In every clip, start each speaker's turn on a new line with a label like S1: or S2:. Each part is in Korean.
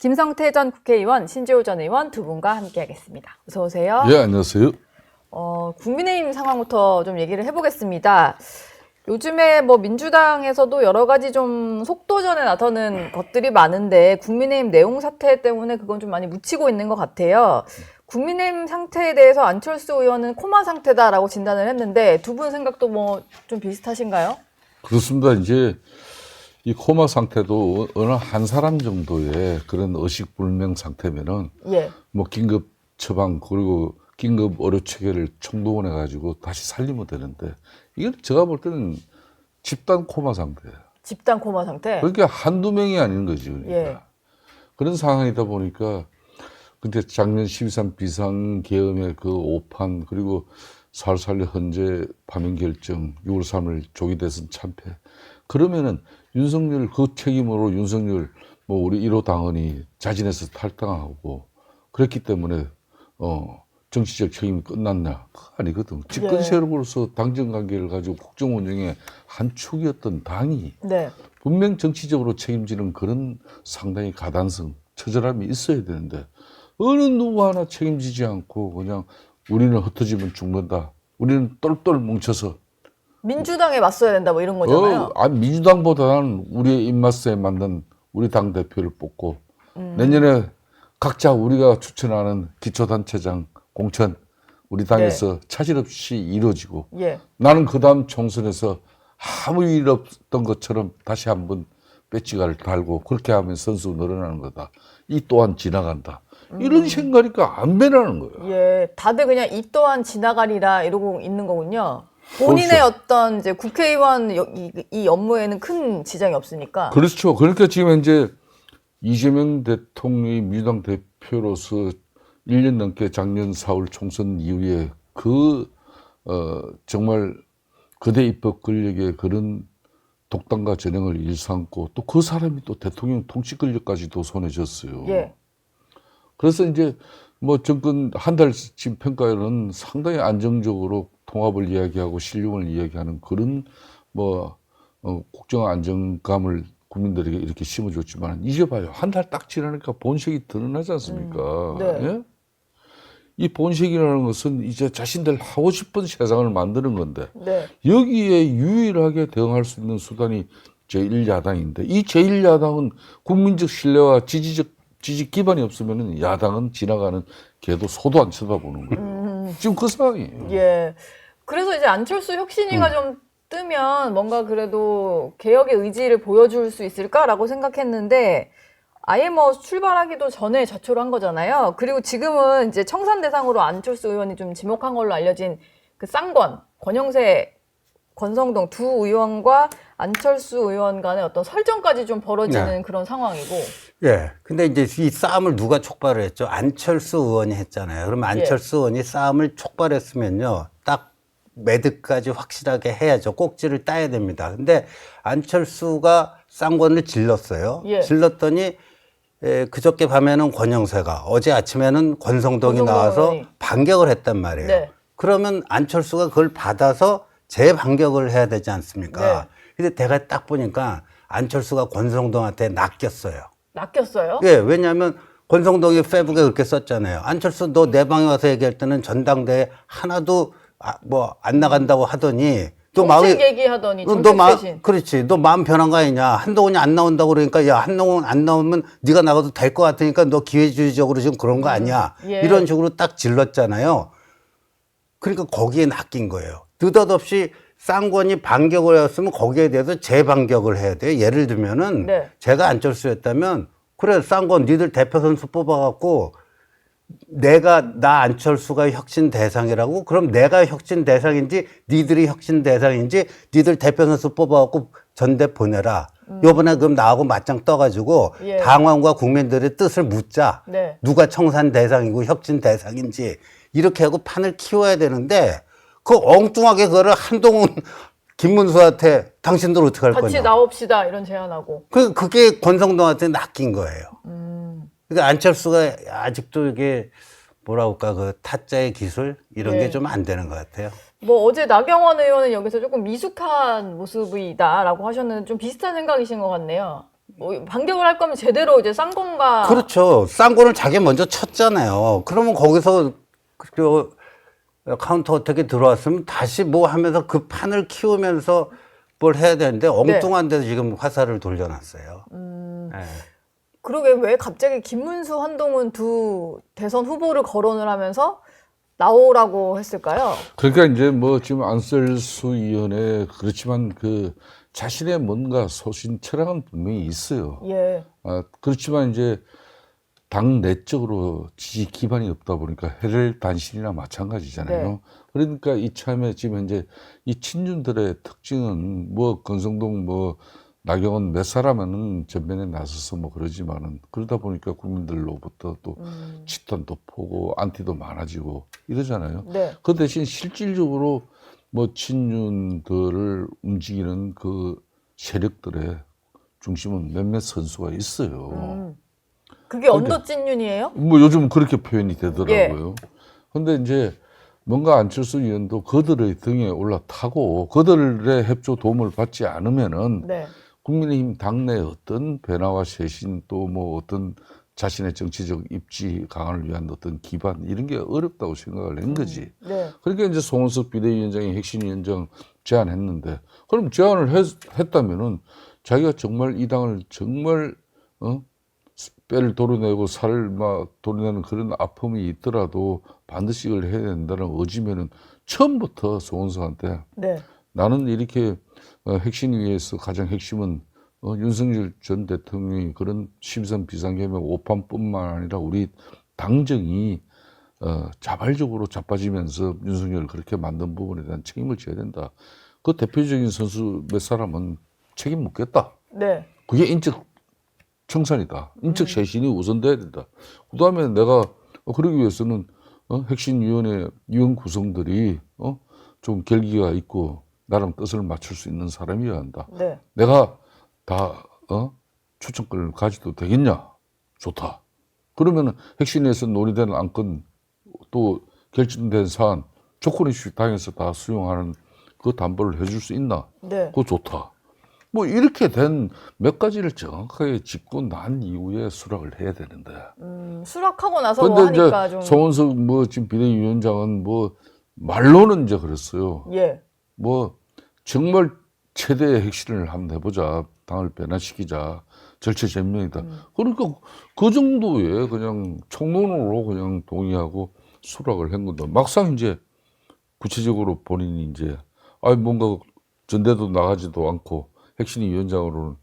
S1: 김성태 전 국회의원, 신재호 전 의원 두 분과 함께하겠습니다. 어서 오세요.
S2: 예, 안녕하세요.
S1: 국민의힘 상황부터 좀 얘기를 해보겠습니다. 요즘에 뭐 민주당에서도 여러 가지 좀 속도전에 나서는 것들이 많은데 국민의힘 내용 사태 때문에 그건 좀 많이 묻히고 있는 것 같아요. 국민의힘 상태에 대해서 안철수 의원은 코마 상태다라고 진단을 했는데 두 분 생각도 뭐 좀 비슷하신가요?
S2: 그렇습니다. 이제 이 코마 상태도 어느 한 사람 정도의 그런 의식불명 상태면은
S1: 예.
S2: 뭐 긴급 처방 그리고 긴급 의료 체계를 총동원해 가지고 다시 살리면 되는데 이건 제가 볼 때는 집단 코마 상태예요.
S1: 집단 코마 상태?
S2: 그러니까 한두 명이 아닌 거죠. 그러니까.
S1: 예.
S2: 그런 상황이다 보니까 근데 작년 12.3 비상계엄의 그 오판 그리고 살살리 헌재 파면 결정 6월 3일 조기 대선 참패 그러면은 윤석열 그 책임으로 윤석열 뭐 우리 1호 당원이 자진해서 탈당하고 그랬기 때문에 정치적 책임이 끝났냐? 그거 아니거든. 집권 세력으로서 당정 관계를 가지고 국정 운영의 한 축이었던 당이
S1: 네.
S2: 분명 정치적으로 책임지는 그런 상당히 가단성, 처절함이 있어야 되는데 어느 누구 하나 책임지지 않고 그냥 우리는 흩어지면 죽는다. 우리는 똘똘 뭉쳐서
S1: 민주당에 맞서야 된다 뭐 이런 거잖아요.
S2: 민주당보다는 우리의 입맛에 맞는 우리 당 대표를 뽑고 내년에 각자 우리가 추천하는 기초단체장 공천 우리 당에서 차질 없이 이루어지고
S1: 예.
S2: 나는 그 다음 총선에서 아무 일 없던 것처럼 다시 한번 배지가를 달고 그렇게 하면 선수 늘어나는 거다. 이 또한 지나간다. 이런 생각이니까 안 변하는 거예요.
S1: 예, 다들 그냥 이 또한 지나가리라 이러고 있는 거군요. 본인의 어떤 이제 국회의원 이 업무에는 큰 지장이 없으니까.
S2: 그렇죠. 그러니까 지금 이제 이재명 대통령이 민주당 대표로서 1년 넘게 작년 4월 총선 이후에 정말 거대 입법 권력의 그런 독단과 전형을 일삼고 또 그 사람이 또 대통령 통치 권력까지도 손에 쥐었어요.
S1: 예.
S2: 그래서 이제 뭐 정권 한 달쯤 평가에는 상당히 안정적으로 통합을 이야기하고 신용을 이야기하는 그런 뭐 국정 안정감을 국민들에게 이렇게 심어줬지만 이제 봐요. 한 달 딱 지나니까 본색이 드러나지 않습니까?
S1: 네.
S2: 예? 이 본색이라는 것은 이제 자신들 하고 싶은 세상을 만드는 건데
S1: 네.
S2: 여기에 유일하게 대응할 수 있는 수단이 제1야당인데 이 제1야당은 국민적 신뢰와 지지 기반이 없으면 야당은 지나가는 개도 소도 안 쳐다보는 거예요. 지금 그 상황이에요.
S1: 예. 그래서 이제 안철수 혁신위가 좀 뜨면 뭔가 그래도 개혁의 의지를 보여줄 수 있을까라고 생각했는데 아예 뭐 출발하기도 전에 자초를 한 거잖아요. 그리고 지금은 이제 청산 대상으로 안철수 의원이 좀 지목한 걸로 알려진 그 쌍권, 권영세, 권성동 두 의원과 안철수 의원 간의 어떤 설전까지 좀 벌어지는 그런 상황이고.
S3: 예. 근데 이제 이 싸움을 누가 촉발을 했죠? 안철수 의원이 했잖아요. 그럼 안철수 의원이 싸움을 촉발했으면요. 딱 매듭까지 확실하게 해야죠. 꼭지를 따야 됩니다. 근데 안철수가 쌍권을 질렀어요.
S1: 예.
S3: 질렀더니 그저께 밤에는 권영세가 어제 아침에는 권성동이 나와서
S1: 의원이.
S3: 반격을 했단 말이에요.
S1: 네.
S3: 그러면 안철수가 그걸 받아서 재반격을 해야 되지 않습니까?
S1: 네.
S3: 근데 내가 딱 보니까 안철수가 권성동한테 낚였어요.
S1: 낚였어요?
S3: 예, 왜냐하면 권성동이 페북에 그렇게 썼잖아요. 안철수 너 내 방에 와서 얘기할 때는 전당대회 하나도 뭐 안 나간다고 하더니 또
S1: 정책 얘기하더니
S3: 너
S1: 정책 대신.
S3: 그렇지. 너 마음 변한 거 아니냐. 한동훈이 안 나온다고 그러니까 야 한동훈 안 나오면 네가 나가도 될 것 같으니까 너 기회주의적으로 지금 그런 거 아니야.
S1: 예.
S3: 이런 식으로 딱 질렀잖아요. 그러니까 거기에 낚인 거예요. 느닷없이 쌍권이 반격을 했으면 거기에 대해서 재반격을 해야 돼요. 예를 들면은
S1: 네.
S3: 제가 안철수였다면 그래 쌍권 니들 대표 선수 뽑아갖고 나 안철수가 혁신 대상이라고 그럼 내가 혁신 대상인지 니들이 혁신 대상인지 니들 대표 선수 뽑아갖고 전대 보내라. 요번에 그럼 나하고 맞짱 떠가지고
S1: 예.
S3: 당원과 국민들의 뜻을 묻자.
S1: 네.
S3: 누가 청산 대상이고 혁신 대상인지 이렇게 하고 판을 키워야 되는데 그 엉뚱하게 그거를 한동훈 김문수한테 당신들 어떻게 할
S1: 같이
S3: 거냐.
S1: 나옵시다 이런 제안하고.
S3: 그게 권성동한테 낚인 거예요. 그러니까 안철수가 아직도 이게 뭐라고 할까 그 타짜의 기술 이런
S1: 네.
S3: 게 좀 안 되는 것 같아요.
S1: 뭐 어제 나경원 의원은 여기서 조금 미숙한 모습이다라고 하셨는데 좀 비슷한 생각이신 것 같네요. 뭐 반격을 할 거면 제대로 이제 쌍권과
S3: 그렇죠. 쌍권을 자기 먼저 쳤잖아요. 그러면 거기서 그 카운터 어떻게 들어왔으면 다시 뭐 하면서 그 판을 키우면서 뭘 해야 되는데 엉뚱한 데서 지금 화살을 돌려놨어요. 네.
S1: 그러게 왜 갑자기 김문수, 한동훈 두 대선 후보를 거론을 하면서 나오라고 했을까요?
S2: 그러니까 이제 뭐 지금 안철수 의원의 그렇지만 그 자신의 뭔가 소신 철학은 분명히 있어요.
S1: 예.
S2: 그렇지만 이제 당 내적으로 지지 기반이 없다 보니까 해를 단신이나 마찬가지잖아요.
S1: 네.
S2: 그러니까 이참에 지금 현재 이 친윤들의 특징은 뭐 권성동 뭐 나경원 몇 사람은 전면에 나서서 뭐 그러지만은 그러다 보니까 국민들로부터 또 집단도 포고 안티도 많아지고 이러잖아요.
S1: 네.
S2: 그 대신 실질적으로 뭐 친윤들을 움직이는 그 세력들의 중심은 몇몇 선수가 있어요.
S1: 그게 언더찐윤이에요?
S2: 뭐 요즘 그렇게 표현이 되더라고요. 근데 이제 뭔가 안철수 의원도 그들의 등에 올라타고 그들의 협조 도움을 받지 않으면은
S1: 네.
S2: 국민의힘 당내 어떤 변화와 쇄신 또 뭐 어떤 자신의 정치적 입지 강화를 위한 어떤 기반 이런 게 어렵다고 생각을 한 거지.
S1: 네.
S2: 그러니까 이제 송원석 비대위원장이 핵심위원장 제안했는데 그럼 제안을 했다면은 자기가 정말 이 당을 정말 뼈를 도려내고 살을 막 도려내는 그런 아픔이 있더라도 반드시 이걸 해야 된다는 의지면은 처음부터 송원석한테
S1: 네.
S2: 나는 이렇게 핵심위에서 가장 핵심은 윤석열 전 대통령이 그런 12.3 비상계엄의 오판뿐만 아니라 우리 당정이 자발적으로 자빠지면서 윤석열을 그렇게 만든 부분에 대한 책임을 져야 된다. 그 대표적인 선수 몇 사람은 책임 묻겠다.
S1: 네.
S2: 그게 인적 청산이다. 인적 쇄신이 우선돼야 된다. 그 다음에 내가 그러기 위해서는 핵심위원회 위원 구성들이 좀 결기가 있고 나랑 뜻을 맞출 수 있는 사람이어야 한다.
S1: 네.
S2: 내가 다 추천권을 가지도 되겠냐? 좋다. 그러면은 핵심에서 논의되는 안건 또 결정된 사안 조건 이슈 당에서 다 수용하는 그 담보를 해줄 수 있나?
S1: 네.
S2: 그거 좋다. 뭐 이렇게 된 몇 가지를 정확하게 짚고 난 이후에 수락을 해야 되는데.
S1: 수락하고 나서 뭐
S2: 근데
S1: 하니까
S2: 이제
S1: 좀
S2: 송원석 뭐 지금 비대위원장은 뭐 말로는 이제 그랬어요.
S1: 예.
S2: 뭐 정말 최대의 핵심을 한번 해보자. 당을 변화시키자. 절체절명이다. 그러니까 그 정도의 그냥 총론으로 그냥 동의하고 수락을 한 건데 막상 이제 구체적으로 본인이 이제 뭔가 전대도 나가지도 않고 핵심위원장으로는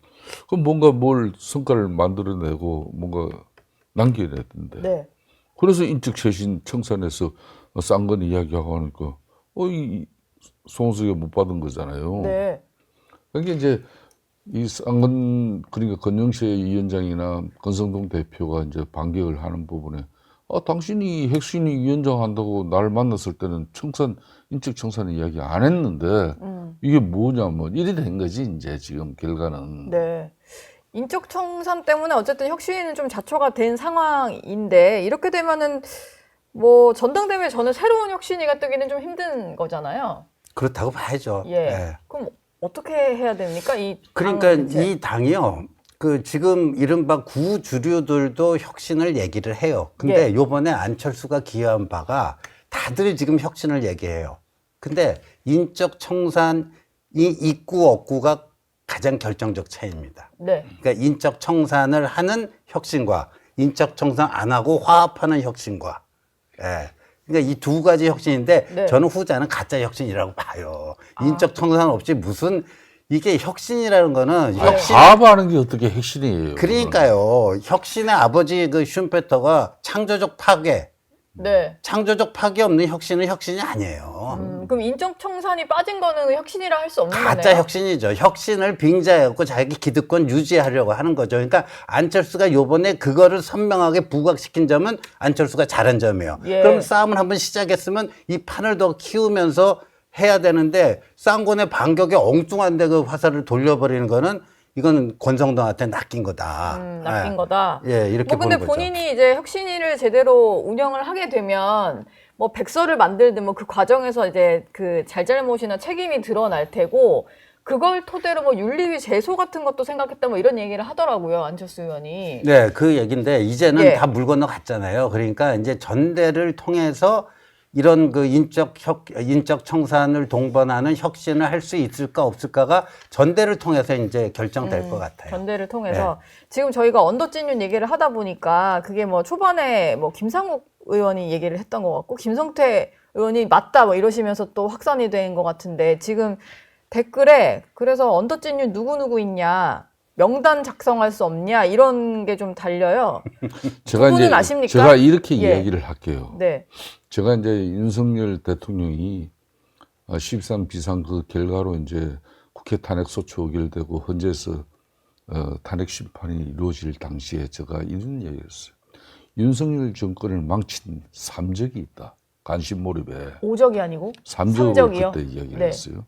S2: 그럼 뭔가 뭘 성과를 만들어내고 뭔가 남겨야 되는데
S1: 네.
S2: 그래서 인적 쇄신 청산에서 싼 건 이야기하고 하니까 이 송원석이 못 받은 거잖아요.
S1: 네.
S2: 그러니까 이제 이 쌍건 그러니까 권영세 위원장이나 권성동 대표가 이제 반격을 하는 부분에 당신이 핵심위 위원장 한다고 날 만났을 때는 인적 청산 이야기 안 했는데 이게 뭐냐면 이래 된 거지 이제 지금 결과는.
S1: 네. 인적 청산 때문에 어쨌든 혁신위는 좀 자초가 된 상황인데 이렇게 되면은 뭐 전당대회 전에 새로운 혁신위가 뜨기는 좀 힘든 거잖아요.
S3: 그렇다고 봐야죠.
S1: 예.
S3: 예.
S1: 그럼 어떻게 해야 됩니까?
S3: 그러니까
S1: 문제.
S3: 이 당이요. 그 지금 이른바 구주류들도 혁신을 얘기를 해요. 근데
S1: 예.
S3: 요번에 안철수가 기여한 바가 다들 지금 혁신을 얘기해요. 근데 인적 청산이 있고 없고가 가장 결정적 차이입니다.
S1: 네.
S3: 그러니까 인적 청산을 하는 혁신과 인적 청산 안 하고 화합하는 혁신과, 예. 그러니까 이 두 가지 혁신인데
S1: 네.
S3: 저는 후자는 가짜 혁신이라고 봐요. 인적 청산 없이 무슨 이게 혁신이라는 거는 혁신.
S2: 화합하는 게 어떻게 핵심이에요?
S3: 그러니까요. 혁신의 아버지 그 슌페터가 창조적 파괴,
S1: 네.
S3: 창조적 파괴 없는 혁신은 혁신이 아니에요.
S1: 그럼 인적 청산이 빠진 거는 혁신이라 할 수 없는
S3: 가짜
S1: 거네요.
S3: 혁신이죠. 혁신을 빙자해갖고 자기 기득권 유지하려고 하는 거죠. 그러니까 안철수가 요번에 그거를 선명하게 부각시킨 점은 안철수가 잘한 점이에요.
S1: 예.
S3: 그럼 싸움을 한번 시작했으면 이 판을 더 키우면서 해야 되는데 쌍권의 반격에 엉뚱한 데 그 화살을 돌려버리는 거는 이거는 권성동한테 낚인 거다.
S1: 낚인
S3: 예.
S1: 거다.
S3: 예, 이렇게
S1: 뭐 근데
S3: 보는 거죠.
S1: 본인이 이제 혁신위를 제대로 운영을 하게 되면 뭐 백서를 만들든 뭐 그 과정에서 이제 그 잘잘못이나 책임이 드러날 테고 그걸 토대로 뭐 윤리위 제소 같은 것도 생각했다 뭐 이런 얘기를 하더라고요. 안철수 의원이.
S3: 네, 그 얘기인데 이제는
S1: 예.
S3: 다 물 건너갔잖아요. 그러니까 이제 전대를 통해서 이런 그 인적 청산을 동반하는 혁신을 할 수 있을까 없을까가 전대를 통해서 이제 결정될 것 같아요.
S1: 전대를 통해서 지금 저희가 언더찐윤 얘기를 하다 보니까 그게 뭐 초반에 뭐 김상욱 의원이 얘기를 했던 것 같고 김성태 의원이 맞다 뭐 이러시면서 또 확산이 된 것 같은데 지금 댓글에 그래서 언더찐윤 누구누구 있냐 명단 작성할 수 없냐 이런 게 좀 달려요.
S2: 제가
S1: 두 분은
S2: 이제
S1: 아십니까?
S2: 제가 이렇게
S1: 예.
S2: 이야기를 할게요.
S1: 네.
S2: 제가 이제 윤석열 대통령이 13 비상 그 결과로 이제 국회 탄핵 소추 의결되고 헌재에서 탄핵 심판이 이루어질 당시에 제가 이런 얘기했어요. 윤석열 정권을 망친 삼적이 있다. 관심 몰입에.
S1: 오적이 아니고
S2: 삼적으로
S1: 삼적이요?
S2: 그때 이야기를
S1: 네.
S2: 했어요.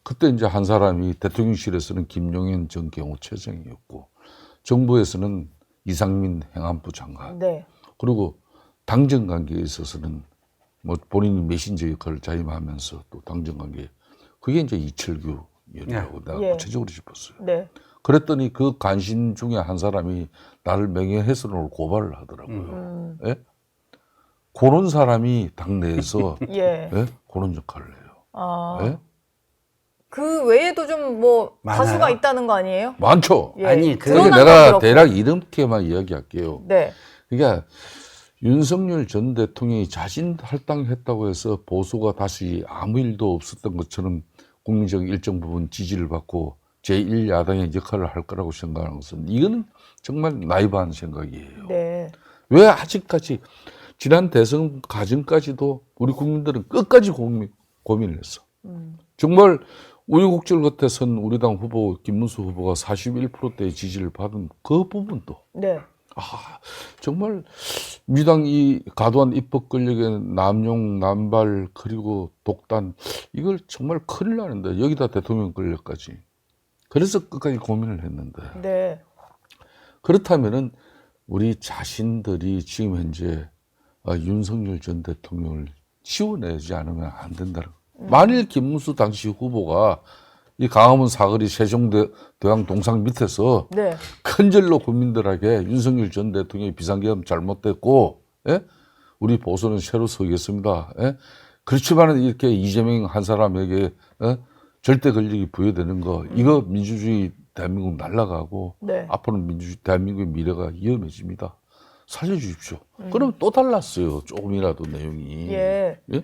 S2: 그때 이제 한 사람이 대통령실에서는 김용현 전 경호처장이었고 정부에서는 이상민 행안부 장관.
S1: 네.
S2: 그리고 당정 관계에 있어서는 뭐 본인이 메신저 역할을 자임하면서 또 당정 관계 그게 이제 이철규 의원이라고 내가
S1: 예.
S2: 구체적으로 짚었어요.
S1: 네.
S2: 그랬더니 그 간신 중에 한 사람이 나를 명예훼손으로 고발을 하더라고요. 예? 그런 사람이 당내에서
S1: 예.
S2: 예? 그런 역할을 해요.
S1: 아,
S2: 예?
S1: 그 외에도 좀 뭐
S3: 많아요?
S1: 다수가 있다는 거 아니에요?
S2: 많죠.
S1: 예.
S3: 아니, 그-
S2: 그래서
S1: 드러난
S2: 내가
S1: 건 그렇고.
S2: 대략 이렇게만 이야기할게요.
S1: 네.
S2: 그러니까 윤석열 전 대통령이 자신 할당했다고 해서 보수가 다시 아무 일도 없었던 것처럼 국민적 일정 부분 지지를 받고 제1야당의 역할을 할 거라고 생각하는 것은 이거는 정말 나이브한 생각이에요.
S1: 네.
S2: 왜 아직까지 지난 대선 과정까지도 우리 국민들은 끝까지 고민을 했어. 정말 우여곡절 끝에 선 우리 당 후보 김문수 후보가 41%대의 지지를 받은 그 부분도
S1: 네.
S2: 정말 민주당 이 과도한 입법 권력의 남용, 남발 그리고 독단 이걸 정말 큰일 나는데 여기다 대통령 권력까지 그래서 끝까지 고민을 했는데
S1: 네.
S2: 그렇다면은 우리 자신들이 지금 현재 윤석열 전 대통령을 지원하지 않으면 안 된다는 거. 만일 김문수 당시 후보가 이 강화문 사거리 세종대왕 동상 밑에서
S1: 네.
S2: 큰절로 국민들에게 윤석열 전 대통령의 비상계엄 잘못됐고, 예? 우리 보수는 새로 서겠습니다. 예? 그렇지만 이렇게 이재명 한 사람에게 절대 권력이 부여되는 거, 이거 민주주의 대한민국 날아가고
S1: 네.
S2: 앞으로는 민주주의 대한민국의 미래가 위험해집니다. 살려주십시오. 그러면 또 달랐어요. 조금이라도 내용이.
S1: 예.
S2: 예?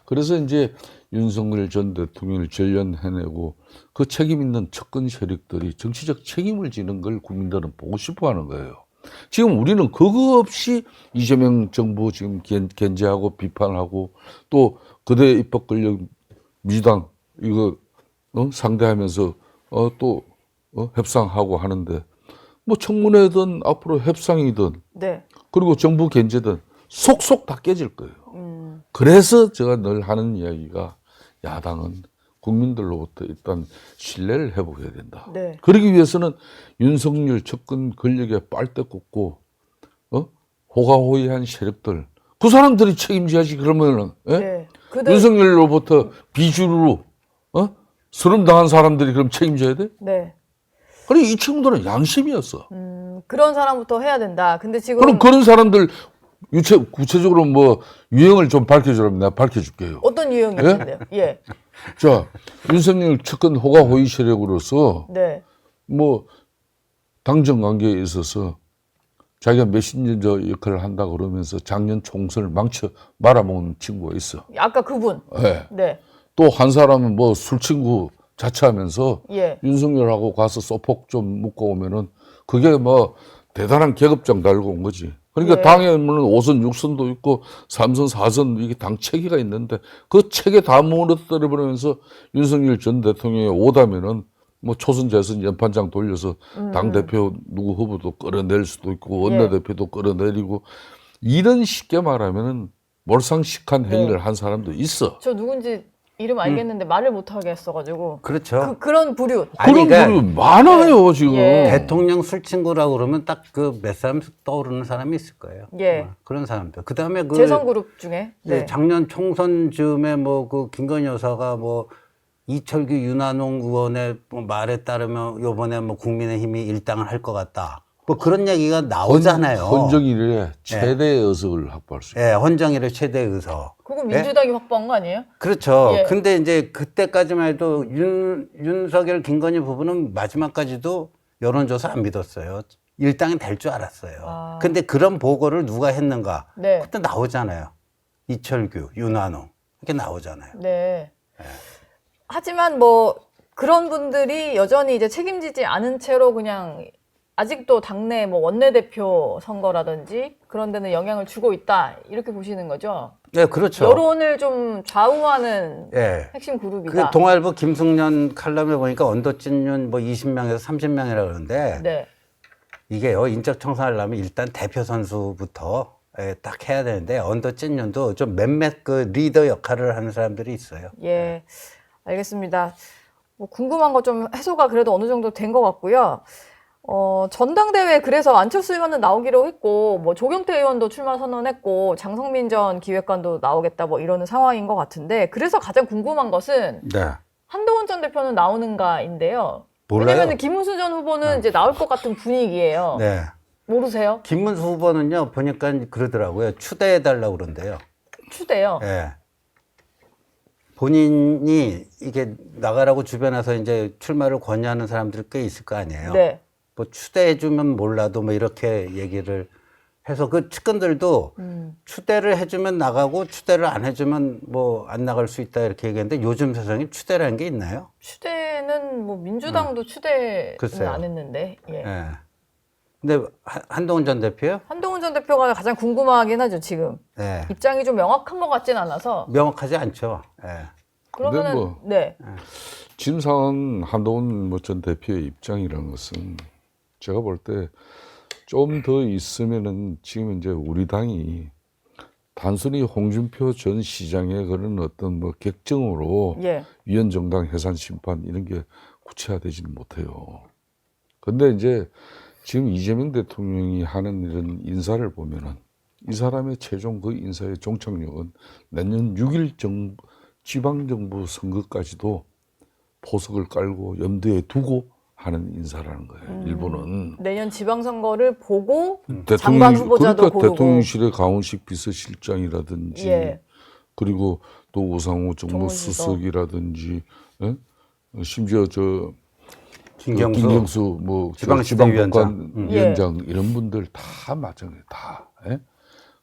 S2: 그래서 이제 윤석열 전 대통령을 전련해내고 그 책임 있는 접근 세력들이 정치적 책임을 지는 걸 국민들은 보고 싶어 하는 거예요. 지금 우리는 그거 없이 이재명 정부 지금 견제하고 비판하고 또 그대 입법 권력 민주당 이거 상대하면서 또 협상하고 하는데 뭐 청문회든 앞으로 협상이든
S1: 네.
S2: 그리고 정부 견제든 속속 다 깨질 거예요. 그래서 제가 늘 하는 이야기가 야당은 국민들로부터 일단 신뢰를 회복해야 된다.
S1: 네.
S2: 그러기 위해서는 윤석열 접근 권력에 빨대 꽂고 호가호위한 세력들 그 사람들이 책임져야지. 그러면은 예?
S1: 네. 그들
S2: 윤석열로부터 비주류로 수름당한 사람들이 그럼 책임져야 돼?
S1: 네.
S2: 아니 이 친구들은 양심이었어.
S1: 그런 사람부터 해야 된다. 근데 지금
S2: 그럼 그런 사람들 구체적으로 뭐 유형을 좀 밝혀주라면 내가 밝혀줄게요.
S1: 어떤 유형이
S2: 예?
S1: 있는데요? 예.
S2: 자, 윤석열 측근 호가호위 세력으로서
S1: 네.
S2: 뭐 당정 관계에 있어서 자기가 메신저 역할을 한다 그러면서 작년 총선을 망쳐 말아먹은 친구가 있어.
S1: 아까 그분.
S2: 네.
S1: 네.
S2: 또 한 사람은 뭐 술친구 자처하면서
S1: 예.
S2: 윤석열하고 가서 소폭 좀 묶어 오면은 그게 뭐 대단한 계급장 달고 온 거지. 그러니까
S1: 예.
S2: 당에는 5선, 6선도 있고 3선, 4선 이게 당 체계가 있는데 그 체계 다 무너뜨려 버리면서 윤석열 전 대통령이 오다면은 뭐 초선, 재선 연판장 돌려서 당 대표 누구 후보도 끌어낼 수도 있고 원내대표도 끌어내리고 이런 쉽게 말하면은 몰상식한 행위를 한 사람도 있어.
S1: 저 누군지 이름 알겠는데 말을 못 하겠어가지고.
S3: 그렇죠.
S1: 그런 부류.
S3: 아니,
S2: 그런
S3: 그러니까
S2: 분이 많아요 지금.
S1: 예.
S3: 대통령 술친구라고 그러면 딱 그 몇 사람 떠오르는 사람이 있을 거예요.
S1: 예.
S3: 그런 사람들. 그다음에 그
S1: 재선 그룹 중에.
S3: 네,
S1: 네.
S3: 작년 총선 즈음에 뭐 그 김건희 여사가 뭐 이철규 윤한홍 의원의 뭐 말에 따르면 요번에 뭐 국민의힘이 일당을 할 것 같다. 뭐 그런 얘기가 나오잖아요.
S2: 헌정일에 최대 의석을 확보할 수 있다.
S3: 예, 헌정일의 최대 의석.
S1: 그거 민주당이 확보한 거 아니에요?
S3: 그렇죠.
S1: 예.
S3: 근데 이제 그때까지만 해도 윤석열, 김건희 부부는 마지막까지도 여론조사 안 믿었어요. 일당이 될 줄 알았어요.
S1: 아.
S3: 근데 그런 보고를 누가 했는가?
S1: 네.
S3: 그때 나오잖아요. 이철규, 윤한홍. 이렇게 나오잖아요.
S1: 네. 하지만 뭐 그런 분들이 여전히 이제 책임지지 않은 채로 그냥 아직도 당내 뭐 원내대표 선거라든지 그런 데는 영향을 주고 있다. 이렇게 보시는 거죠?
S3: 네, 그렇죠.
S1: 여론을 좀 좌우하는
S3: 예.
S1: 핵심 그룹이다.
S3: 그 동아일보 김승년 칼럼에 보니까 언더찐윤 뭐 20명에서 30명이라 그러는데
S1: 네.
S3: 이게요, 인적 청산하려면 일단 대표 선수부터 딱 해야 되는데 언더찐윤도 좀 몇몇 그 리더 역할을 하는 사람들이 있어요.
S1: 예. 알겠습니다. 뭐 궁금한 거 좀 해소가 그래도 어느 정도 된 것 같고요. 전당대회 그래서 안철수 의원은 나오기로 했고, 뭐 조경태 의원도 출마 선언했고, 장성민 전 기획관도 나오겠다 뭐 이러는 상황인 것 같은데, 그래서 가장 궁금한 것은
S3: 네.
S1: 한동훈 전 대표는 나오는가인데요.
S3: 몰라요.
S1: 왜냐면 김문수 전 후보는 이제 나올 것 같은 분위기예요.
S3: 네.
S1: 모르세요?
S3: 김문수 후보는요, 보니까 그러더라고요. 추대해달라고 그런대요.
S1: 추대요.
S3: 예. 본인이 이게 나가라고 주변에서 이제 출마를 권유하는 사람들이 꽤 있을 거 아니에요.
S1: 네.
S3: 뭐 추대해주면 몰라도 뭐 이렇게 얘기를 해서 그 측근들도 추대를 해주면 나가고 추대를 안 해주면 뭐 안 나갈 수 있다 이렇게 얘기했는데 요즘 세상에 추대라는 게 있나요?
S1: 추대는 뭐 민주당도 추대는
S3: 글쎄요.
S1: 안 했는데. 예.
S3: 예. 근데 한동훈 전 대표요?
S1: 한동훈 전 대표가 가장 궁금하긴 하죠, 지금.
S3: 네.
S1: 입장이 좀 명확한 것 같진 않아서.
S3: 명확하지 않죠. 예.
S1: 그러면은,
S2: 뭐-
S1: 네.
S2: 지금 상황 한동훈 뭐 전 대표의 입장이라는 것은 제가 볼 때 좀 더 있으면은 지금 이제 우리 당이 단순히 홍준표 전 시장의 그런 어떤 뭐 객정으로
S1: 예.
S2: 위헌정당 해산 심판 이런 게 구체화되지는 못해요. 근데 이제 지금 이재명 대통령이 하는 이런 인사를 보면은 이 사람의 최종 그 인사의 종착역은 내년 6일 지방정부 선거까지도 포석을 깔고 염두에 두고 하는 인사라는 거예요. 일본은.
S1: 내년 지방선거를 보고 장관 후보자도
S2: 그러니까
S1: 고르고.
S2: 대통령실의 강훈식 비서실장이라든지
S1: 예.
S2: 그리고 또 우상호
S1: 정무수석.
S2: 정무수석이라든지 예? 심지어 저
S3: 김경수,
S2: 김경수 뭐
S3: 지방시대위원장.
S2: 지방복관위원장 이런 분들 다 마찬가지 다. 예?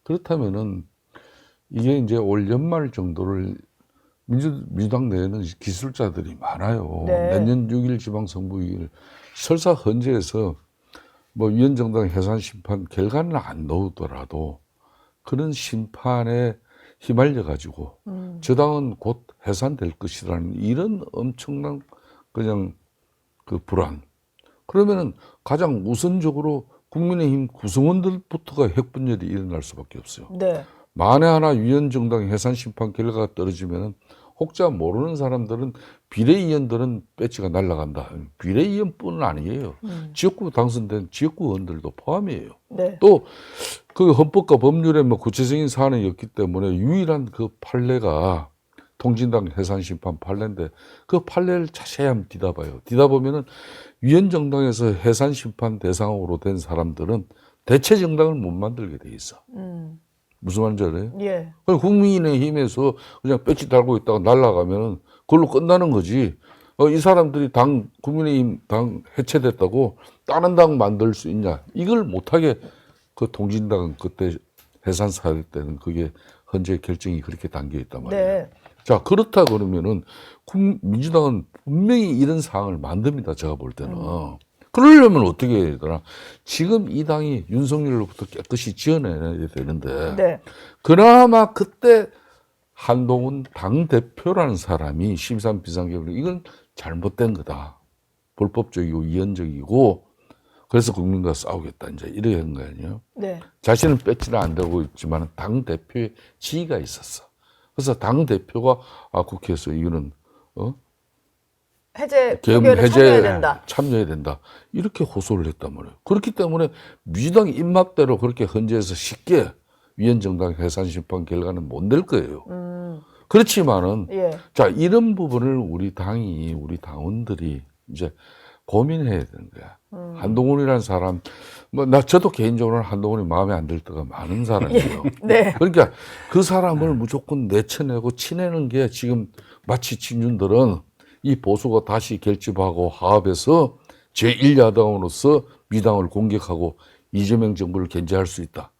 S2: 그렇다면은 이게 이제 올 연말 정도를 민주당 내에는 기술자들이 많아요.
S1: 네.
S2: 내년 6일 지방선거일 설사 헌재에서 뭐 위헌정당 해산 심판 결과는 안 나오더라도 그런 심판에 휘말려 가지고 저 당은 곧 해산될 것이라는 이런 엄청난 그냥 그 불안. 그러면은 가장 우선적으로 국민의힘 구성원들부터가 핵분열이 일어날 수밖에 없어요.
S1: 네.
S2: 만에 하나 위헌정당 해산 심판 결과가 떨어지면은 혹자 모르는 사람들은 비례의원들은 배지가 날아간다. 비례의원뿐은 아니에요. 지역구 당선된 지역구 의원들도 포함이에요.
S1: 네.
S2: 또 그 헌법과 법률에 뭐 구체적인 사안이 없기 때문에 유일한 그 판례가 통진당 해산 심판 판례인데 그 판례를 자세히 한번 뒤다봐요. 뒤다보면은 위헌정당에서 해산 심판 대상으로 된 사람들은 대체 정당을 못 만들게 돼 있어. 무슨 말인지 알아요?
S1: 예.
S2: 그럼 국민의힘에서 그냥 배지 달고 있다가 날아가면은 그걸로 끝나는 거지. 이 사람들이 국민의힘 당 해체됐다고 다른 당 만들 수 있냐? 이걸 못하게 그 통진당은 그때 해산 사회 때는 그게 헌재 결정이 그렇게 담겨 있단 말이에요.
S1: 네.
S2: 자, 그렇다 그러면은 민주당은 분명히 이런 상황을 만듭니다. 제가 볼 때는. 그러려면 어떻게 해야 되나? 지금 이 당이 윤석열로부터 깨끗이 지어내야 되는데
S1: 네.
S2: 그나마 그때 한동훈 당대표라는 사람이 심산 비상계획을 이건 잘못된 거다. 불법적이고 위헌적이고 그래서 국민과 싸우겠다. 이제 이렇게 한 거 아니에요?
S1: 네.
S2: 자신은 뺏지는 안 되고 있지만 당대표의 지위가 있었어. 그래서 당대표가 국회에서 이거는
S1: 해제
S2: 계엄
S1: 표결에
S2: 해제에
S1: 참여해야 된다.
S2: 참여해야 된다. 이렇게 호소를 했단 말이에요. 그렇기 때문에 민주당 입맛대로 그렇게 헌재에서 쉽게 위헌정당 해산 심판 결과는 못 낼 거예요. 그렇지만은
S1: 예.
S2: 자, 이런 부분을 우리 당이, 우리 당원들이 이제 고민해야 되는 거야. 한동훈이라는 사람, 저도 개인적으로는 한동훈이 마음에 안 들 때가 많은 사람이에요.
S1: 네.
S2: 그러니까 그 사람을 무조건 내쳐내고 치내는 게 지금 마치 친윤들은 이 보수가 다시 결집하고 화합해서 제1야당으로서 미당을 공격하고 이재명 정부를 견제할 수 있다.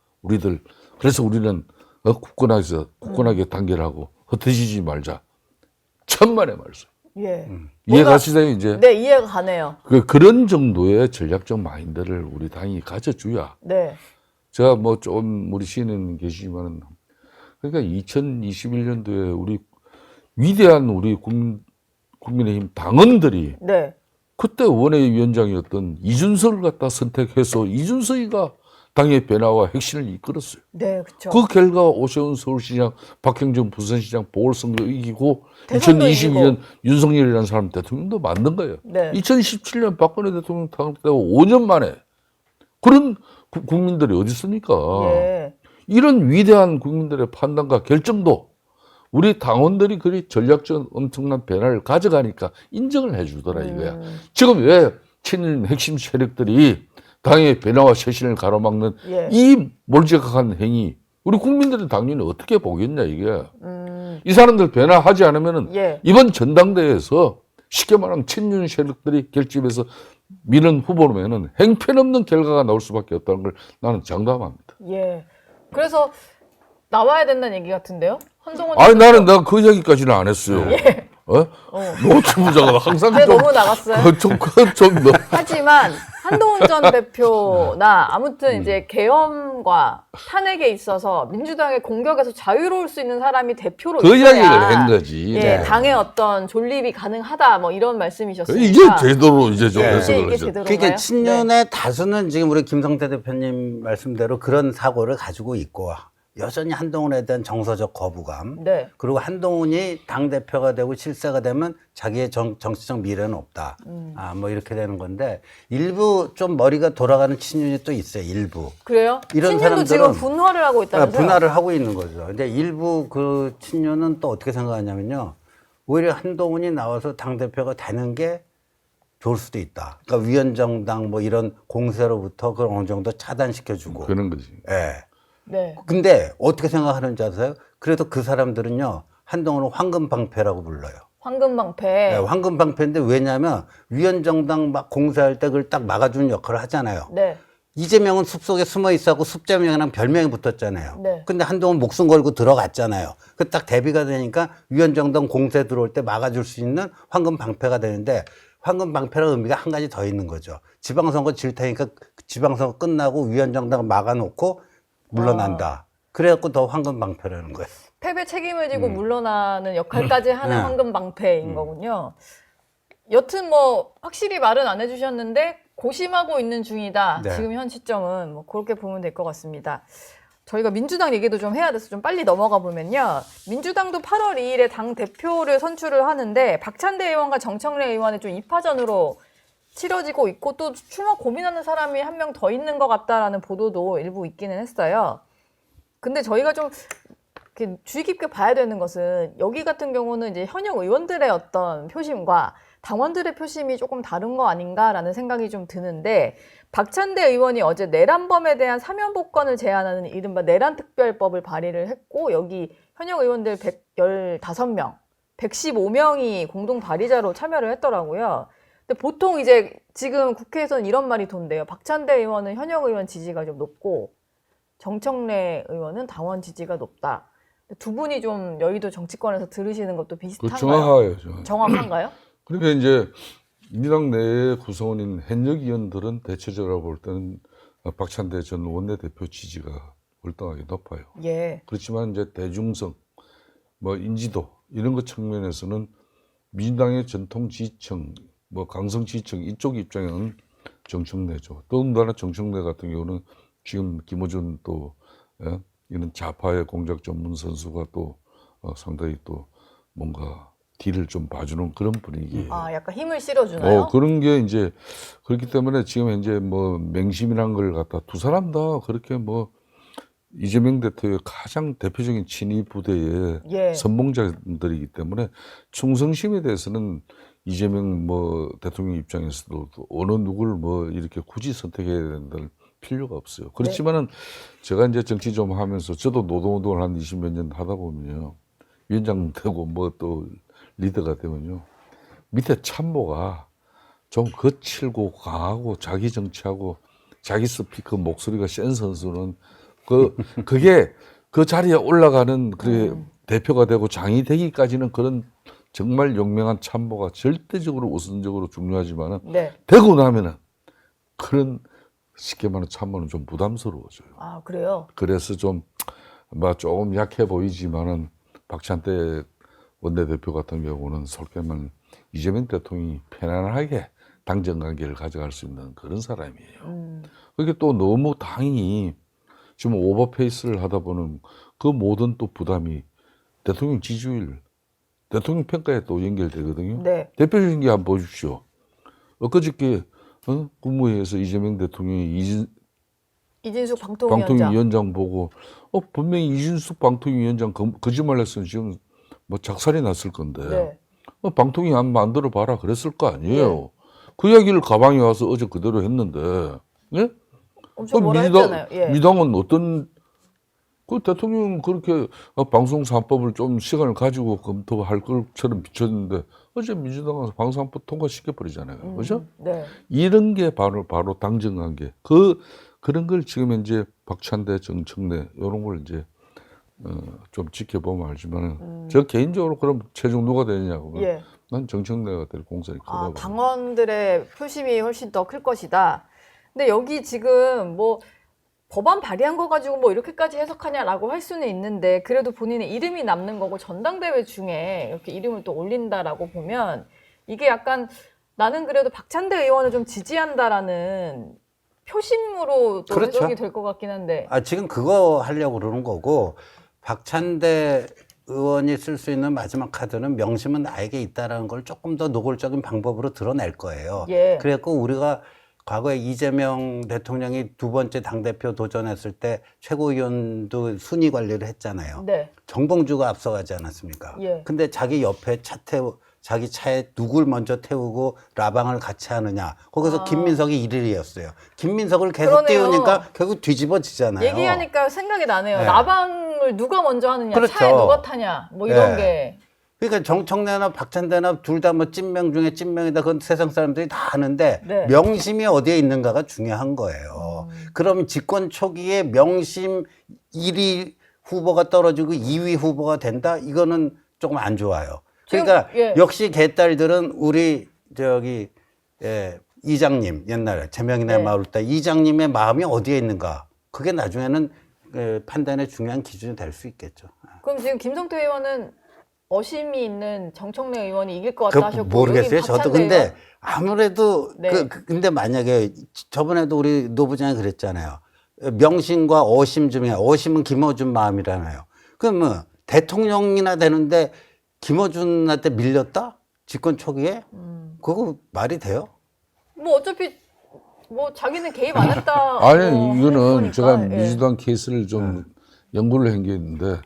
S2: 그래서 우리는 굳건하게 단결하고 흩어지지 말자. 천만의 말씀.
S1: 예.
S2: 이해가시나요, 이제?
S1: 네, 이해가 가네요.
S2: 그런 정도의 전략적 마인드를 우리 당이 가져줘야.
S1: 네.
S2: 제가 좀 우리 시인은 계시지만은, 그러니까 2021년도에 우리 위대한 우리 국민의힘 당원들이
S1: 네.
S2: 그때 원외위원장이었던 이준석을 갖다 선택해서 이준석이가 당의 변화와 혁신을 이끌었어요.
S1: 네, 그렇죠.
S2: 그 결과 오세훈 서울시장, 박형준 부산시장 보궐선거 이기고
S1: 대선도
S2: 2022년
S1: 이기고.
S2: 윤석열이라는 사람 대통령도 만든 거예요.
S1: 네.
S2: 2017년 박근혜 대통령 당선되고 5년 만에 그런 국민들이 어디 있습니까?
S1: 예.
S2: 이런 위대한 국민들의 판단과 결정도 우리 당원들이 그리 전략적 엄청난 변화를 가져가니까 인정을 해주더라 이거야. 지금 왜 친일 핵심 세력들이 당의 변화와 쇄신을 가로막는
S1: 예.
S2: 이 몰지각한 행위, 우리 국민들은 당연히 어떻게 보겠냐 이게. 이 사람들 변화하지 않으면은
S1: 예.
S2: 이번 전당대회에서 쉽게 말하면 친윤 세력들이 결집해서 미는 후보로면은 행편없는 결과가 나올 수밖에 없다는 걸 나는 장담합니다.
S1: 예. 그래서 나와야 된다는 얘기 같은데요? 한동훈
S2: 아니
S1: 대표.
S2: 나는 내가 그 얘기까지는 안 했어요. 노트부자가 항상
S1: 네, 너무 나갔어요.
S2: 좀
S1: 하지만 한동훈 전 대표나 아무튼 이제 계엄과 탄핵에 있어서 민주당의 공격에서 자유로울 수 있는 사람이 대표로
S2: 그
S1: 있어야
S2: 이야기를 한 거지.
S1: 예,
S2: 네.
S1: 당의 어떤 존립이 가능하다 뭐 이런 말씀이셨으니까
S2: 이게 제대로 이제 좀
S3: 네.
S2: 해서
S1: 이게
S2: 그러죠.
S1: 제대로인가요?
S3: 그러니까 친윤의 다수는 지금 우리 김성태 대표님 말씀대로 그런 사고를 가지고 있고 여전히 한동훈에 대한 정서적 거부감.
S1: 네.
S3: 그리고 한동훈이 당대표가 되고 실세가 되면 자기의 정치적 미래는 없다. 뭐 이렇게 되는 건데 일부 좀 머리가 돌아가는 친윤이 또 있어요. 일부.
S1: 그래요?
S3: 이런
S1: 친윤도 지금
S3: 사람들은
S1: 분화를 하고 있다면서요?
S3: 분할을 하고 있는 거죠. 근데 일부 그 친윤은 또 어떻게 생각하냐면요. 오히려 한동훈이 나와서 당대표가 되는 게 좋을 수도 있다. 그러니까 위원정당 뭐 이런 공세로부터 그걸 어느 정도 차단시켜주고.
S2: 그런 거지.
S3: 예.
S1: 네.
S3: 근데 어떻게 생각하는지 아세요? 그래도 그 사람들은요. 한동훈은 황금방패라고 불러요.
S1: 황금방패.
S3: 네, 황금방패인데 왜냐하면 위원정당 막 공세할 때 그걸 딱 막아주는 역할을 하잖아요.
S1: 네.
S3: 이재명은 숲속에 숨어 있었고 숲재명이랑 별명이 붙었잖아요.
S1: 네.
S3: 근데 한동훈 목숨 걸고 들어갔잖아요. 그 딱 대비가 되니까 위원정당 공세 들어올 때 막아줄 수 있는 황금방패가 되는데 황금방패라는 의미가 한 가지 더 있는 거죠. 지방선거 질 테니까 지방선거 끝나고 위원정당 막아놓고 물러난다. 그래갖고 더 황금방패라는 거예요.
S1: 패배 책임을 지고 물러나는 역할까지 하는 황금방패인 거군요. 여튼 뭐 확실히 말은 안 해주셨는데 고심하고 있는 중이다.
S3: 네.
S1: 지금 현 시점은 뭐 그렇게 보면 될 것 같습니다. 저희가 민주당 얘기도 좀 해야 돼서 좀 빨리 넘어가 보면요. 민주당도 8월 2일에 당 대표를 선출을 하는데 박찬대 의원과 정청래 의원의 좀 2파전으로 치러지고 있고 또 출마 고민하는 사람이 한 명 더 있는 것 같다라는 보도도 일부 있기는 했어요. 근데 저희가 좀 이렇게 주의 깊게 봐야 되는 것은 여기 같은 경우는 이제 현역 의원들의 어떤 표심과 당원들의 표심이 조금 다른 거 아닌가라는 생각이 좀 드는데 박찬대 의원이 어제 내란범에 대한 사면 복권을 제한하는 이른바 내란특별법을 발의를 했고 여기 현역 의원들 115명, 115명이 공동 발의자로 참여를 했더라고요. 근데 보통 이제 지금 국회에서는 이런 말이 돈대요. 박찬대 의원은 현역 의원 지지가 좀 높고 정청래 의원은 당원 지지가 높다. 두 분이 좀 여의도 정치권에서 들으시는 것도 비슷한가요?
S2: 정확하죠.
S1: 정확한가요?
S2: 그러니까 이제 민주당 내의 구성원인 현역 의원들은 대체적으로 볼 때는 박찬대 전 원내대표 지지가 월등하게 높아요.
S1: 예.
S2: 그렇지만 이제 대중성, 뭐 인지도 이런 것 측면에서는 민주당의 전통 지지층, 뭐 강성 지지층 이쪽 입장에는 정청래죠. 더군다나 정청래 같은 경우는 지금 김어준 또 이런 좌파의 공작 전문 선수가 또 상당히 또 뭔가 뒤를 좀 봐주는 그런 분위기예요.
S1: 아, 약간 힘을 실어주나요?
S2: 그런 게 이제 그렇기 때문에 지금 현재 뭐 맹심이란 걸 갖다 두 사람 다 그렇게 뭐 이재명 대통령의 가장 대표적인 친위 부대의
S1: 예.
S2: 선봉자들이기 때문에 충성심에 대해서는 이재명 대통령 입장에서도 어느 누구를 이렇게 굳이 선택해야 된다는 필요가 없어요. 그렇지만은 제가 이제 정치 좀 하면서 저도 노동운동을 한 20몇 년 하다 보면요. 위원장 되고 또 리더가 되면요. 밑에 참모가 좀 거칠고 강하고 자기 정치하고 자기 스피커 목소리가 센 선수는 그게 그 자리에 올라가는 대표가 되고 장이 되기까지는 그런 정말 용맹한 참모가 절대적으로 우선적으로 중요하지만은
S1: 네.
S2: 되고 나면은 그런 쉽게 말하면 참모는 좀 부담스러워져요.
S1: 아, 그래요?
S2: 그래서 조금 약해 보이지만은 박찬대 원내대표 같은 경우는 솔직히 말하면 이재명 대통령이 편안하게 당정 관계를 가져갈 수 있는 그런 사람이에요. 그게 또 너무 당이 지금 오버페이스를 하다 보는 그 모든 또 부담이 대통령 지지율, 대통령 평가에 또 연결되거든요.
S1: 네.
S2: 대표적인 게 한번 보십시오. 엊그저께 국무회의에서 이재명 대통령이
S1: 이진숙 방통위원장.
S2: 방통위원장 보고 분명히 이진숙 방통위원장 거짓말했으면 지금 작살이 났을 건데
S1: 네.
S2: 방통위 안 만들어 봐라 그랬을 거 아니에요.
S1: 네.
S2: 그 이야기를 가방에 와서 어제 그대로 했는데, 예?
S1: 엄청 뭐라 했잖아요. 예.
S2: 민주당은 어떤 그 대통령 그렇게 방송 3법을 좀 시간을 가지고 검토할 것처럼 비쳤는데 어제 민주당은 방송 3법 통과시켜 버리잖아요. 그죠?
S1: 네.
S2: 이런 게 바로 당정 관계. 그런 걸 지금 이제 박찬대, 정청래 이런 걸 이제 좀 지켜보면 알지만은 저 개인적으로 그럼 최종 누가 되느냐고.
S1: 예.
S2: 난 정청래가 될 공산이 크다고.
S1: 아, 당원들의 표심이 훨씬 더 클 것이다. 근데 여기 지금 법안 발의한 거 가지고 이렇게까지 해석하냐라고 할 수는 있는데 그래도 본인의 이름이 남는 거고 전당대회 중에 이렇게 이름을 또 올린다라고 보면 이게 약간 나는 그래도 박찬대 의원을 좀 지지한다라는 표심으로 또
S3: 그렇죠.
S1: 해석이 될 것 같긴 한데.
S3: 지금 그거 하려고 그러는 거고, 박찬대 의원이 쓸 수 있는 마지막 카드는 명심은 나에게 있다라는 걸 조금 더 노골적인 방법으로 드러낼 거예요.
S1: 예.
S3: 그래갖고 우리가 과거에 이재명 대통령이 두 번째 당대표 도전했을 때 최고위원도 순위 관리를 했잖아요.
S1: 네.
S3: 정봉주가 앞서가지 않았습니까?
S1: 예.
S3: 근데 자기 옆에 자기 차에 누굴 먼저 태우고 라방을 같이 하느냐. 거기서 김민석이 1위였어요. 김민석을 계속
S1: 그러네요.
S3: 띄우니까 결국 뒤집어지잖아요.
S1: 얘기하니까 생각이 나네요.
S3: 네.
S1: 라방을 누가 먼저 하느냐,
S3: 그렇죠.
S1: 차에 누가 타냐, 이런
S3: 네.
S1: 게.
S3: 그러니까 정청래나 박찬대나 둘 다 찐명 중에 찐명이다. 그건 세상 사람들이 다 아는데
S1: 네.
S3: 명심이 어디에 있는가가 중요한 거예요. 그럼 집권 초기에 명심 1위 후보가 떨어지고 2위 후보가 된다? 이거는 조금 안 좋아요. 그러니까
S1: 예.
S3: 역시 개딸들은 우리 이장님 옛날에 제명이네
S1: 네.
S3: 마을 때 이장님의 마음이 어디에 있는가? 그게 나중에는 판단의 중요한 기준이 될 수 있겠죠.
S1: 그럼 지금 김성태 의원은 어심이 있는 정청래 의원이 이길 것 같다 하셨고
S3: 모르겠어요.
S1: 여기
S3: 저도
S1: 박찬대
S3: 근데
S1: 의원?
S3: 아무래도
S1: 네.
S3: 근데 만약에 저번에도 우리 노부장이 그랬잖아요. 명심과 어심 중에 어심은 김어준 마음이라나요. 그럼 대통령이나 되는데 김어준한테 밀렸다? 집권 초기에? 그거 말이 돼요?
S1: 어차피 자기는 개입 안 했다.
S2: 아니
S1: 하는
S2: 이거는
S1: 거니까.
S2: 제가
S1: 예.
S2: 민주당 케이스를 좀 연구를 한 게 있는데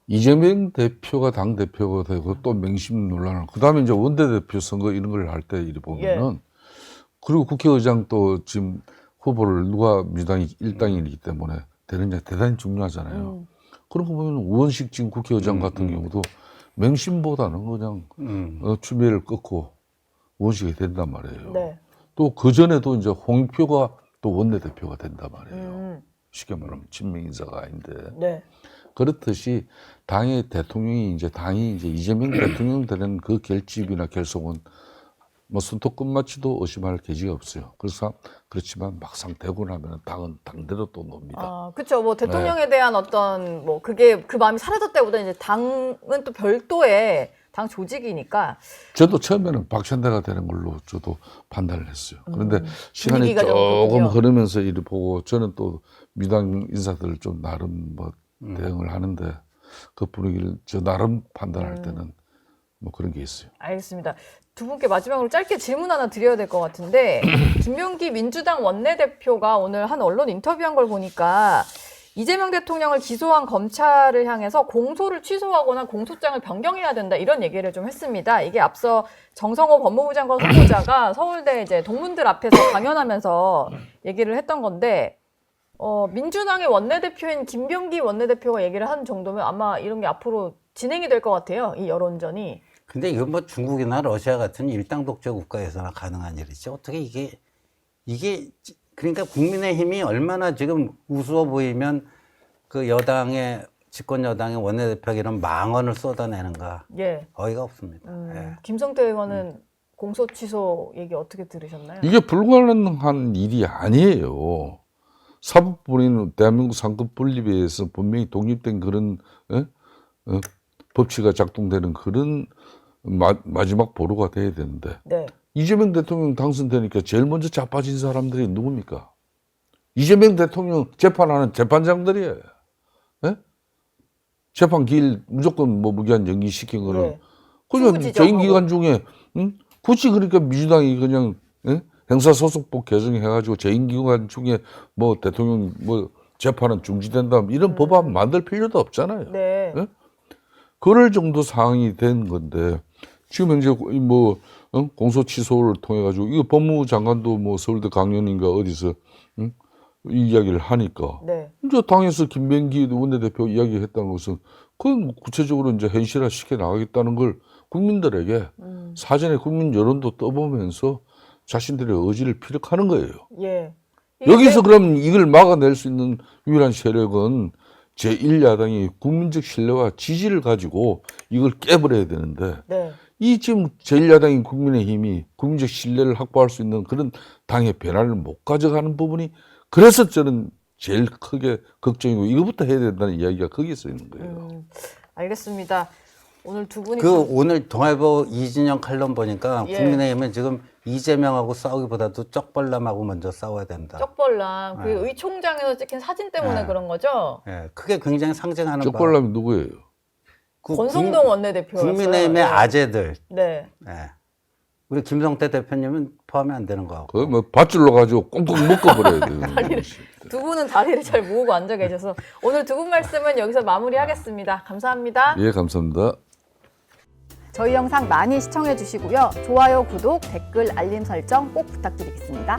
S2: 이재명 대표가 당 대표가 되고 또 맹심 논란을 그다음에 이제 원내대표 선거 이런 걸 할 때 이리 보면은 그리고 국회의장 또 지금 후보를 누가 민주당이 1당이기 때문에 되느냐 대단히 중요하잖아요. 그런 거 보면 우원식 지금 국회의장 같은 경우도 맹심보다는 그냥 추미애를 끊고 우원식이 된단 말이에요.
S1: 네.
S2: 또 그전에도 이제 홍익표가 또 원내대표가 된단 말이에요. 쉽게 말하면 친명 인사가 아닌데.
S1: 네.
S2: 그렇듯이 당이 이제 이재명 대통령 되는 그 결집이나 결속은 손톱 끝마치도 의심할 계기가 없어요. 그렇지만 막상 되고 나면 당은 당대로 또 놉니다.
S1: 그렇죠. 대통령에 대한 어떤 그게 그 마음이 사라졌다기보다 이제 당은 또 별도의 당 조직이니까.
S2: 저도 처음에는 박찬대가 되는 걸로 저도 판단을 했어요. 그런데 시간이
S1: 분위기가 좀
S2: 조금
S1: 그렇군요.
S2: 흐르면서 이를 보고 저는 또 민주당 인사들 좀 나름 대응을 하는데 그 분위기를 저 나름 판단할 때는 그런 게 있어요.
S1: 알겠습니다. 두 분께 마지막으로 짧게 질문 하나 드려야 될 것 같은데 김병기 민주당 원내대표가 오늘 한 언론 인터뷰한 걸 보니까 이재명 대통령을 기소한 검찰을 향해서 공소를 취소하거나 공소장을 변경해야 된다 이런 얘기를 좀 했습니다. 이게 앞서 정성호 법무부 장관 후보자가 서울대 이제 동문들 앞에서 강연하면서 얘기를 했던 건데 민주당의 원내대표인 김병기 원내대표가 얘기를 한 정도면 아마 이런 게 앞으로 진행이 될 것 같아요. 이 여론전이.
S3: 근데 이건 뭐 중국이나 러시아 같은 일당 독재 국가에서나 가능한 일이지. 어떻게 이게 그러니까 국민의힘이 얼마나 지금 우스워 보이면 그 여당의 집권 여당의 원내대표가 이런 망언을 쏟아내는가.
S1: 예.
S3: 어이가 없습니다. 예.
S1: 김성태 의원은 공소 취소 얘기 어떻게 들으셨나요?
S2: 이게 불가능한 일이 아니에요. 사법부는 대한민국 상급 분립에 의해서 분명히 독립된 그런 법치가 작동되는 그런 마지막 보루가 돼야 되는데
S1: 네.
S2: 이재명 대통령 당선되니까 제일 먼저 자빠진 사람들이 누굽니까? 이재명 대통령 재판하는 재판장들이에요. 예? 재판 기일 무조건 뭐 무기한 연기시킨 거는
S1: 네.
S2: 그냥
S1: 투구
S2: 재임
S1: 지정하고.
S2: 기간 중에 굳이 그러니까 민주당이 그냥 형사소송법 개정해가지고 재임 기간 중에 뭐 대통령 뭐 재판은 중지된다 이런 법안 만들 필요도 없잖아요.
S1: 네.
S2: 예? 그럴 정도 상황이 된 건데 지금 이제 뭐 공소 취소를 통해 가지고 이거 법무부 장관도 뭐 서울대 강연인가 어디서 이 이야기를 하니까
S1: 네.
S2: 이제 당에서 김병기 원내대표 이야기했다는 것은 그건 구체적으로 이제 현실화 시켜 나가겠다는 걸 국민들에게 사전에 국민 여론도 떠보면서 자신들의 의지를 피력하는 거예요.
S1: 예.
S2: 여기서 그럼 이걸 막아낼 수 있는 유일한 세력은 제1야당이 국민적 신뢰와 지지를 가지고 이걸 깨버려야 되는데
S1: 네.
S2: 이 지금 제1야당인 국민의힘이 국민적 신뢰를 확보할 수 있는 그런 당의 변화를 못 가져가는 부분이 그래서 저는 제일 크게 걱정이고 이거부터 해야 된다는 이야기가 거기서 있는 거예요.
S1: 알겠습니다. 오늘 두 분이
S3: 오늘 동아일보 이진영 칼럼 보니까
S1: 예.
S3: 국민의힘은 지금 이재명하고 싸우기보다도 쪽벌남하고 먼저 싸워야 된다.
S1: 쪽벌남 그 의총장에서 찍힌 사진 때문에 그런 거죠?
S3: 예, 그게 굉장히 상징하는 바.
S2: 쪽벌남이 누구예요?
S1: 권성동 원내대표였어요.
S3: 국민의힘의
S1: 예.
S3: 아재들.
S1: 네.
S3: 예. 우리 김성태 대표님은 포함이 안 되는 거 같고.
S2: 그거 뭐 밧줄로 가지고 꽁꽁 묶어버려야 돼요.
S1: 두 분은 다리를 잘 모으고 앉아 계셔서 오늘 두 분 말씀은 여기서 마무리하겠습니다. 감사합니다.
S2: 예, 감사합니다.
S1: 저희 영상 많이 시청해 주시고요. 좋아요, 구독, 댓글, 알림 설정 꼭 부탁드리겠습니다.